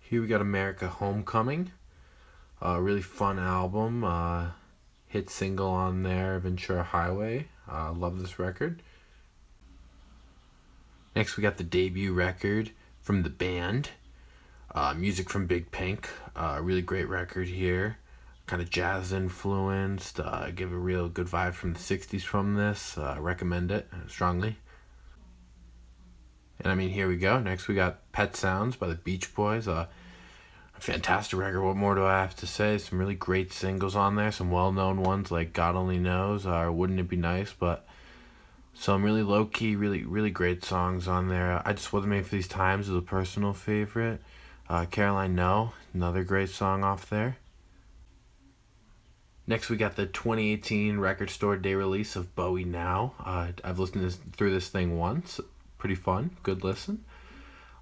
Here we got America Homecoming, a really fun album. Hit single on there, Ventura Highway. Love this record. Next, we got the debut record from the band, music from Big Pink. Really great record here. Kind of jazz influenced. Give a real good vibe from the 60s from this. Recommend it strongly. And I mean, here we go. Next, we got Pet Sounds by the Beach Boys. A fantastic record. What more do I have to say? Some really great singles on there. Some well-known ones like God Only Knows or Wouldn't It Be Nice, but some really low-key, really great songs on there. I Just Wasn't Made for These Times is a personal favorite. Caroline No, another great song off there. Next, we got the 2018 Record Store Day release of Bowie Now. I've listened through this thing once. Pretty fun. Good listen.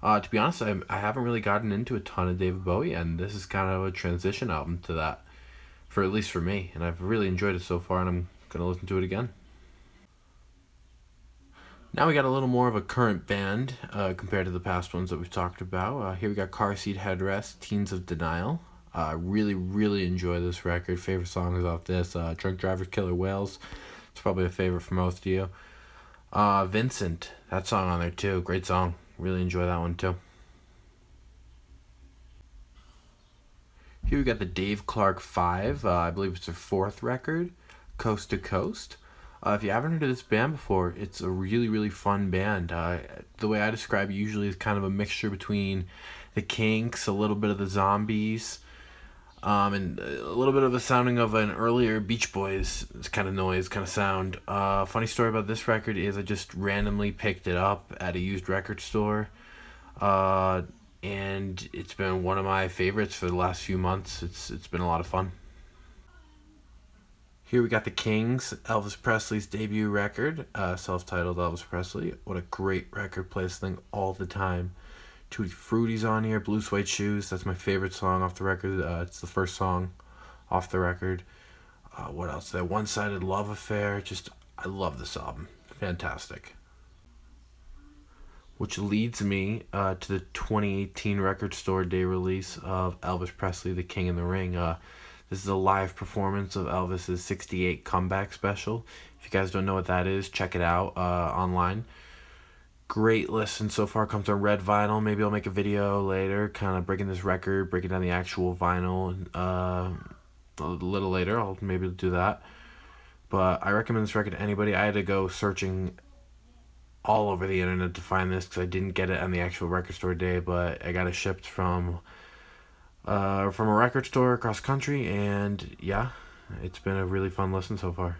To be honest, I haven't really gotten into a ton of David Bowie, and this is kind of a transition album to that, for at least for me. And I've really enjoyed it so far, and I'm going to listen to it again. Now we got a little more of a current band compared to the past ones that we've talked about. Here we got Car Seat Headrest, Teens of Denial. Really enjoy this record. Favorite songs off this: Drunk Drivers, Killer Whales. It's probably a favorite for most of you. Vincent, that song on there too. Great song. Really enjoy that one too. Here we got the Dave Clark 5. I believe it's their fourth record, Coast to Coast. If you haven't heard of this band before, it's a really fun band. The way I describe it usually is kind of a mixture between the Kinks, a little bit of the Zombies, and a little bit of a sounding of an earlier Beach Boys kind of noise, kind of sound. Funny story about this record is I just randomly picked it up at a used record store, and it's been one of my favorites for the last few months. It's been a lot of fun. Here we got the Kings, Elvis Presley's debut record, self-titled Elvis Presley. What a great record, play this thing all the time. Tutti Frutti's on here, Blue Suede Shoes, that's my favorite song off the record. It's the first song off the record. What else? That One-Sided Love Affair, I love this album. Fantastic. Which leads me to the 2018 Record Store Day release of Elvis Presley, The King in the Ring. This is a live performance of Elvis's 68 comeback special. If you guys don't know what that is, check it out online. Great listen so far. Comes on red vinyl. Maybe I'll make a video later, kind of breaking this record, breaking down the actual vinyl. A little later, I'll maybe do that. But I recommend this record to anybody. I had to go searching all over the internet to find this because I didn't get it on the actual Record Store Day, but I got it shipped from a record store across country, and yeah, it's been a really fun listen so far.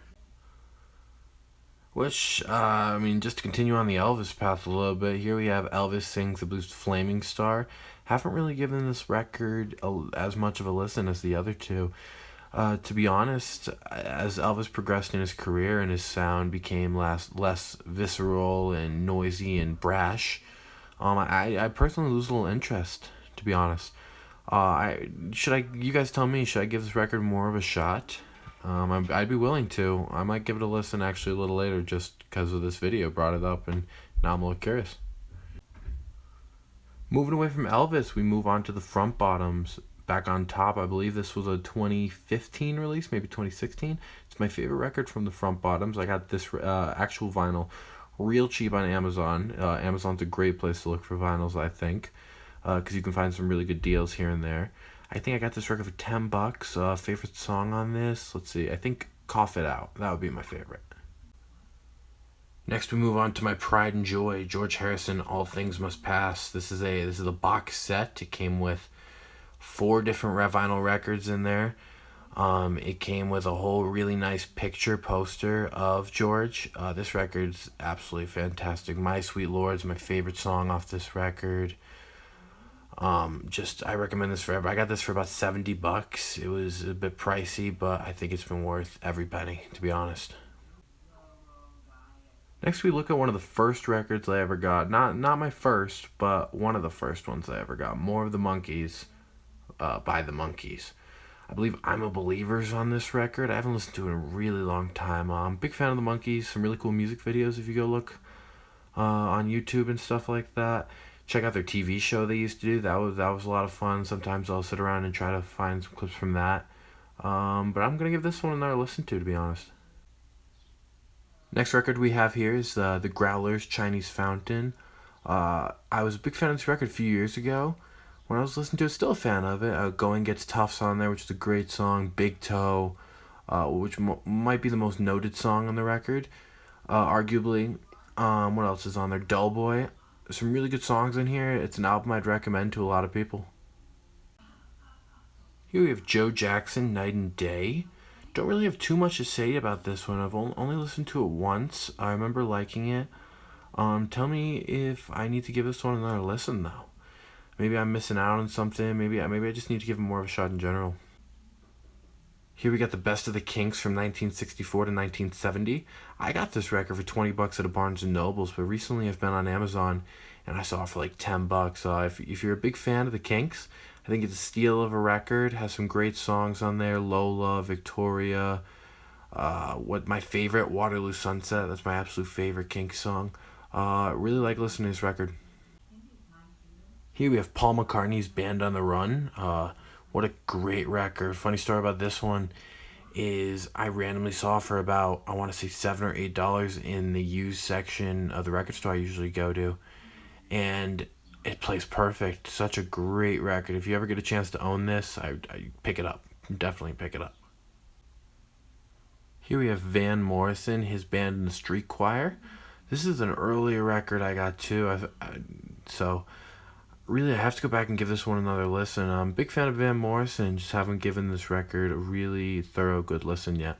Which, just to continue on the Elvis path a little bit, here we have Elvis Sings the Blues Flaming Star. Haven't really given this record as much of a listen as the other two. To be honest, as Elvis progressed in his career and his sound became less visceral and noisy and brash, I personally lose a little interest, to be honest. You guys tell me, should I give this record more of a shot? I'd be willing to. I might give it a listen actually a little later just because of this video brought it up, and now I'm a little curious. Moving away from Elvis, we move on to the Front Bottoms. Back on Top, I believe this was a 2015 release, maybe 2016. It's my favorite record from the Front Bottoms. I got this actual vinyl real cheap on Amazon. Amazon's a great place to look for vinyls, I think, because you can find some really good deals here and there. I think I got this record for $10. Favorite song on this? Let's see. I think Cough It Out. That would be my favorite. Next, we move on to my pride and joy, George Harrison, All Things Must Pass. This is a box set. It came with 4 different vinyl records in there. It came with a whole really nice picture poster of George. This record's absolutely fantastic. My Sweet Lord's my favorite song off this record. I recommend this forever. I got this for about $70. It was a bit pricey, but I think it's been worth every penny, to be honest. Next, we look at one of the first records I ever got. Not my first, but one of the first ones I ever got. More of the Monkees, by the Monkees. I believe I'm a Believer's on this record. I haven't listened to it in a really long time. I'm a big fan of the Monkees. Some really cool music videos if you go look on YouTube and stuff like that. check out their TV show they used to do. That was a lot of fun. Sometimes I'll sit around and try to find some clips from that. But I'm gonna give this one another listen to be honest. Next record we have here is the Growlers Chinese Fountain. I was a big fan of this record a few years ago. When I was listening to it, still a fan of it. Going Gets Tough's on there, which is a great song. Big Toe, which might be the most noted song on the record, arguably. What else is on there? Dull Boy. There's some really good songs in here. It's an album I'd recommend to a lot of people. Here we have Joe Jackson, Night and Day. Don't really have too much to say about this one. I've only listened to it once. I remember liking it. Tell me if I need to give this one another listen though. Maybe I'm missing out on something. Maybe I just need to give it more of a shot in general. Here we got the Best of the Kinks from 1964 to 1970. I got this record for $20 at a Barnes and Nobles, but recently I've been on Amazon and I saw it for like $10. If you're a big fan of the Kinks, I think it's a steal of a record. Has some great songs on there. Lola, Victoria. What my favorite, Waterloo Sunset. That's my absolute favorite Kinks song. Really like listening to this record. Here we have Paul McCartney's Band on the Run. What a great record. Funny story about this one is I randomly saw it for about, I want to say $7 or $8 in the used section of the record store I usually go to. And it plays perfect. Such a great record. If you ever get a chance to own this, I pick it up. Definitely pick it up. Here we have Van Morrison, his band in the Street Choir. This is an earlier record I got too. So really, I have to go back and give this one another listen. I'm a big fan of Van Morrison, just haven't given this record a really thorough good listen yet.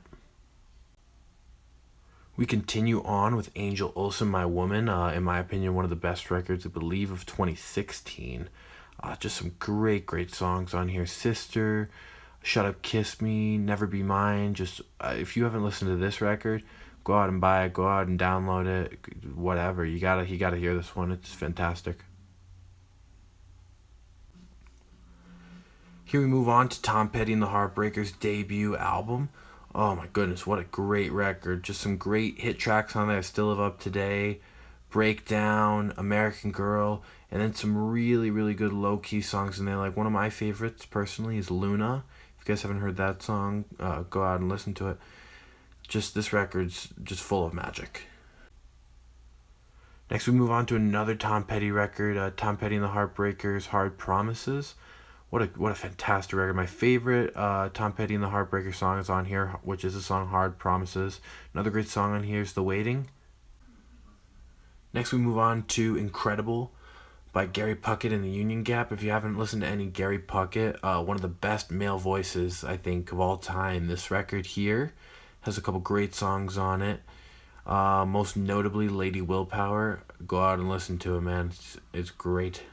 We continue on with Angel Olsen, My Woman. In my opinion, one of the best records, I believe, of 2016. Just some great songs on here. Sister, Shut Up, Kiss Me, Never Be Mine. Just if you haven't listened to this record, go out and buy it, go out and download it, whatever. You gotta hear this one. It's fantastic. Here we move on to Tom Petty and the Heartbreakers' debut album. Oh my goodness, what a great record. Just some great hit tracks on there I still live up today. Breakdown, American Girl, and then some really good low-key songs in there. Like one of my favorites personally is Luna. If you guys haven't heard that song, go out and listen to it. Just this record's just full of magic. Next we move on to another Tom Petty record, Tom Petty and the Heartbreakers' Hard Promises. What a fantastic record. My favorite Tom Petty and the Heartbreakers song is on here, which is the song Hard Promises. Another great song on here is The Waiting. Next we move on to Incredible by Gary Puckett and the Union Gap. If you haven't listened to any Gary Puckett, one of the best male voices I think of all time. This record here has a couple great songs on it. Most notably Lady Willpower. Go out and listen to it, man. It's great.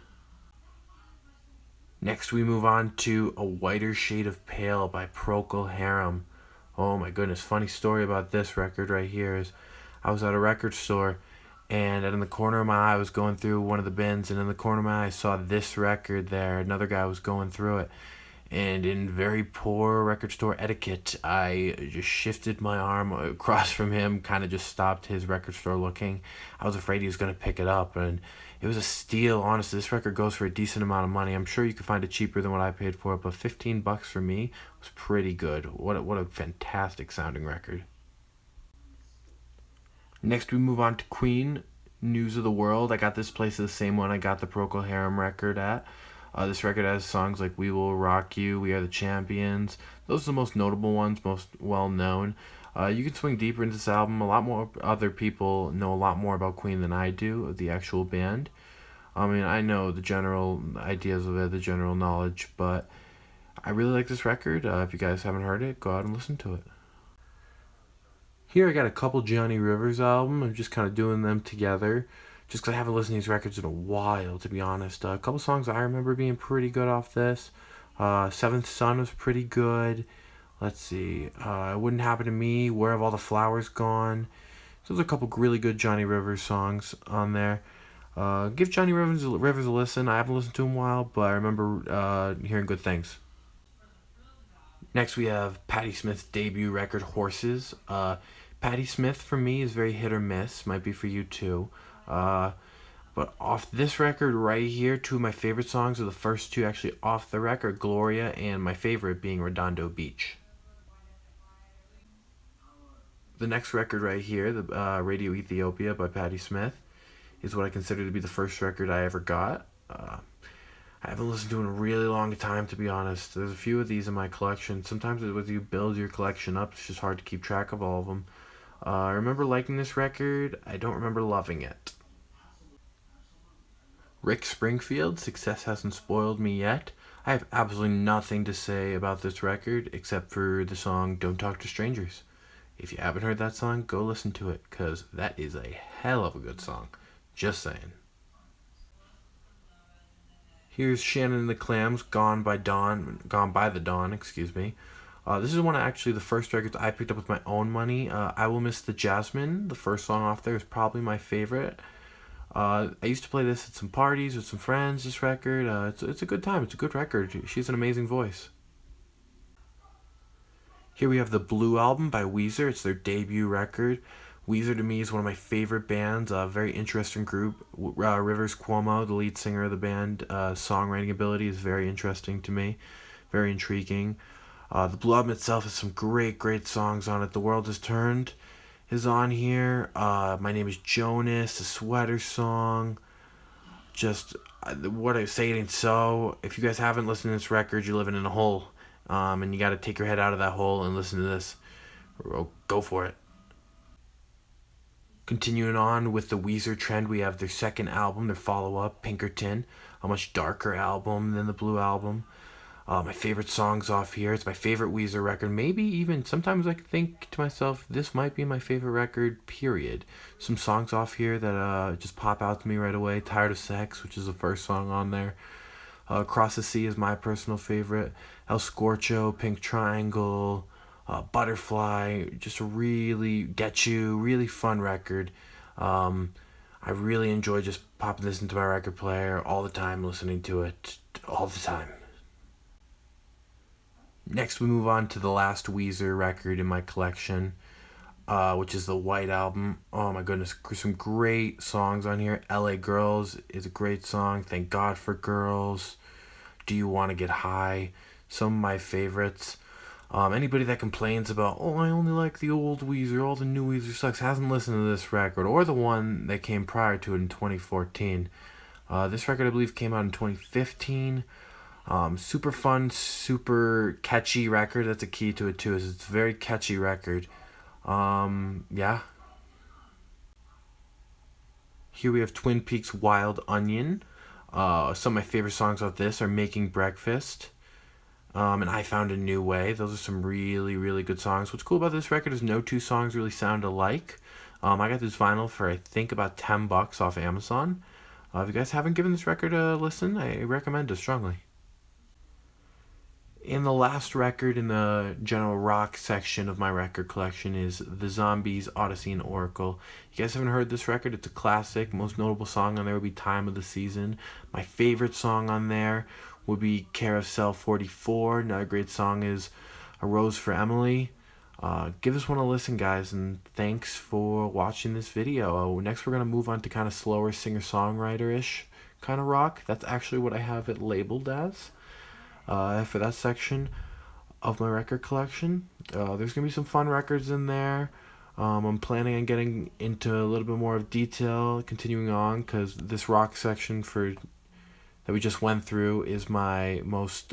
Next, we move on to A Whiter Shade of Pale by Procol Harum. Oh my goodness, funny story about this record right here is I was at a record store and in the corner of my eye I was going through one of the bins, and in the corner of my eye I saw this record there. Another guy was going through it, and in very poor record store etiquette, I just shifted my arm across from him, kind of just stopped his record store looking. I was afraid he was going to pick it up, and it was a steal. Honestly, this record goes for a decent amount of money. I'm sure you could find it cheaper than what I paid for it, but $15 for me was pretty good. What a fantastic sounding record. Next, we move on to Queen, News of the World. I got this place the same one I got the Procol Harum record at. This record has songs like We Will Rock You, We Are the Champions. Those are the most notable ones, most well known. You can swing deeper into this album. A lot more other people know a lot more about Queen than I do, the actual band. I mean, I know the general ideas of it, the general knowledge, but I really like this record. If you guys haven't heard it, go out and listen to it. Here I got a couple Johnny Rivers albums. I'm just kind of doing them together, just because I haven't listened to these records in a while, to be honest. A couple songs I remember being pretty good off this. Seventh Son was pretty good. Let's see. It Wouldn't Happen to Me, Where Have All the Flowers Gone. So there's a couple really good Johnny Rivers songs on there. Give Johnny Rivers a listen. I haven't listened to him in a while, but I remember hearing good things. Next we have Patti Smith's debut record, Horses. Patti Smith for me is very hit or miss. Might be for you too. But off this record right here, two of my favorite songs are the first two actually off the record, Gloria, and my favorite being Redondo Beach. The next record right here, the Radio Ethiopia by Patti Smith, is what I consider to be the first record I ever got. I haven't listened to it in a really long time, to be honest. There's a few of these in my collection. Sometimes as you build your collection up, it's just hard to keep track of all of them. I remember liking this record. I don't remember loving it. Rick Springfield, Success Hasn't Spoiled Me Yet. I have absolutely nothing to say about this record except for the song Don't Talk to Strangers. If you haven't heard that song, go listen to it, because that is a hell of a good song. Just saying. Here's Shannon and the Clams, Gone by the Dawn, excuse me. This is one of actually the first records I picked up with my own money. I Will Miss the Jasmine, the first song off there, is probably my favorite. I used to play this at some parties with some friends, this record. It's a good time. It's a good record. She has an amazing voice. Here we have the Blue Album by Weezer. It's their debut record. Weezer to me is one of my favorite bands. A very interesting group. Rivers Cuomo, the lead singer of the band, songwriting ability is very interesting to me. Very intriguing. The Blue Album itself has some great songs on it. The World Has Turned is on here. My Name is Jonas, the Sweater Song. Just what I say it ain't so. If you guys haven't listened to this record, you're living in a hole. And you got to take your head out of that hole and listen to this. Go for it. Continuing on with the Weezer trend, we have their second album, their follow-up, Pinkerton, a much darker album than the Blue Album. My favorite songs off here. It's my favorite Weezer record. Maybe even sometimes I think to myself, this might be my favorite record, period. Some songs off here that just pop out to me right away. Tired of Sex, which is the first song on there. Across the Sea is my personal favorite. El Scorcho, Pink Triangle, Butterfly, just a really really fun record. I really enjoy just popping this into my record player all the time, listening to it all the time. Next we move on to the last Weezer record in my collection, which is the White Album. Oh my goodness, some great songs on here. LA Girls is a great song. Thank God for Girls. Do You Want to Get High? Some of my favorites. Anybody that complains about, I only like the old Weezer, all the new Weezer sucks, hasn't listened to this record, or the one that came prior to it in 2014. This record, I believe, came out in 2015. Super fun, super catchy record. That's a key to it, too, is it's a very catchy record. Yeah. Here we have Twin Peaks Wild Onion. Some of my favorite songs off this are Making Breakfast, and I Found a New Way. Those are some really good songs. What's cool about this record is no two songs really sound alike. I got this vinyl for I think about $10 off Amazon. If you guys haven't given this record a listen, I recommend it strongly. And the last record in the general rock section of my record collection is The Zombies, Odyssey and Oracle. You guys haven't heard this record? It's a classic. Most notable song on there would be Time of the Season. My favorite song on there would be Carousel 44. Another great song is A Rose for Emily. Give this one a listen, guys, and thanks for watching this video. Next we're going to move on to kind of slower singer-songwriter-ish kind of rock. That's actually what I have it labeled as. For that section of my record collection. There's going to be some fun records in there. I'm planning on getting into a little bit more of detail, continuing on, because this rock section that we just went through is my most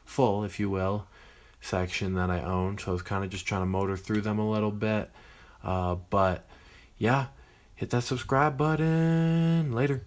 full, if you will, section that I own. So I was kind of just trying to motor through them a little bit. But yeah, hit that subscribe button. Later.